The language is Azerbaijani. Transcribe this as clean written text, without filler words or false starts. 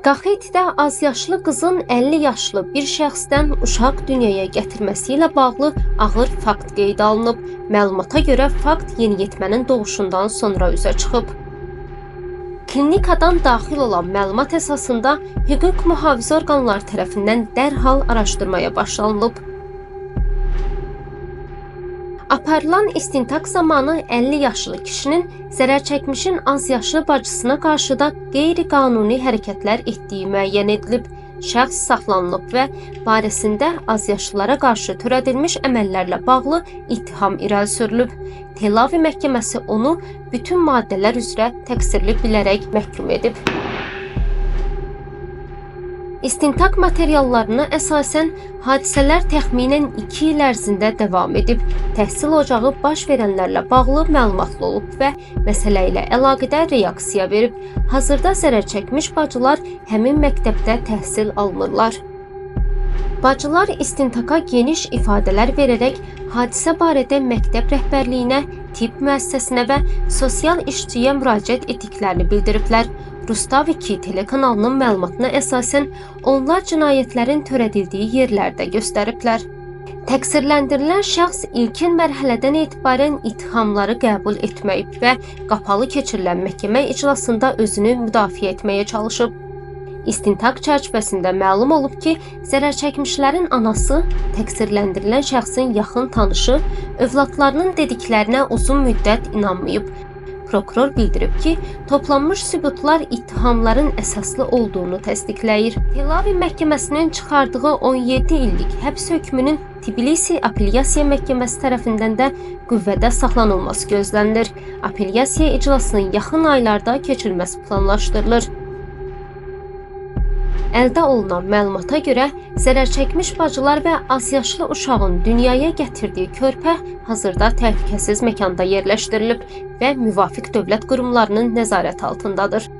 Qaxetidə azyaşlı qızın 50 yaşlı bir şəxsdən uşaq dünyaya gətirməsi ilə bağlı ağır fakt qeydə alınıb. Məlumata görə fakt yeniyetmənin doğuşundan sonra üzə çıxıb. Klinikadan daxil olan məlumat əsasında hüquq mühafizə orqanları tərəfindən dərhal araşdırmaya başlanılıb. Aparılan istintaq zamanı 50 yaşlı kişinin zərərçəkmişin azyaşlı bacısına qarşı da qeyri-qanuni hərəkətlər etdiyi müəyyən edilib. Şəxs saxlanılıb və barəsində azyaşlılara qarşı törədilmiş əməllərlə bağlı ittiham irəli sürülüb. Tel Aviv məhkəməsi onu bütün maddələr üzrə təqsirli bilərək məhkum edib. İstintaq materiallarına əsasən hadisələr təxminən 2 il ərzində davam edib. Təhsil ocağı baş verənlərlə bağlı məlumatlı olub və məsələ ilə əlaqədar reaksiya verib. Hazırda zərərçəkmiş bacılar həmin məktəbdə təhsil almırlar. Bacılar istintaqa geniş ifadələr verərək hadisə barədə məktəb rəhbərliyinə, tibb müəssisəsinə və sosial işçiyə müraciət etdiklərini bildiriblər. Rustav 2 telekanalının məlumatına əsasən onlar cinayətlərin törədildiyi yerlərdə göstəriblər. Təqsirləndirilən şəxs ilkin mərhələdən etibarən ittihamları qəbul etməyib və qapalı keçirilən məhkəmə iclasında özünü müdafiə etməyə çalışıb. İstintaq çərçivəsində məlum olub ki, zərərçəkmişlərin anası təqsirləndirilən şəxsin yaxın tanışı övladlarının dediklərinə uzun müddət inanmayıb. Prokuror bildirib ki, toplanmış sübutlar ittihamların əsaslı olduğunu təsdiqləyir. Tel Aviv məhkəməsinin çıxardığı 17 illik həbs hökmünün Tbilisi Apellyasiya Məhkəməsi tərəfindən də qüvvədə saxlanılması gözlənilir. Apellyasiya iclasının yaxın aylarda keçirilməsi planlaşdırılır. Əldə olunan məlumata görə zərərçəkmiş bacılar və azyaşlı uşağın dünyaya gətirdiyi körpə hazırda təhlükəsiz məkanda yerləşdirilib və müvafiq dövlət qurumlarının nəzarət altındadır.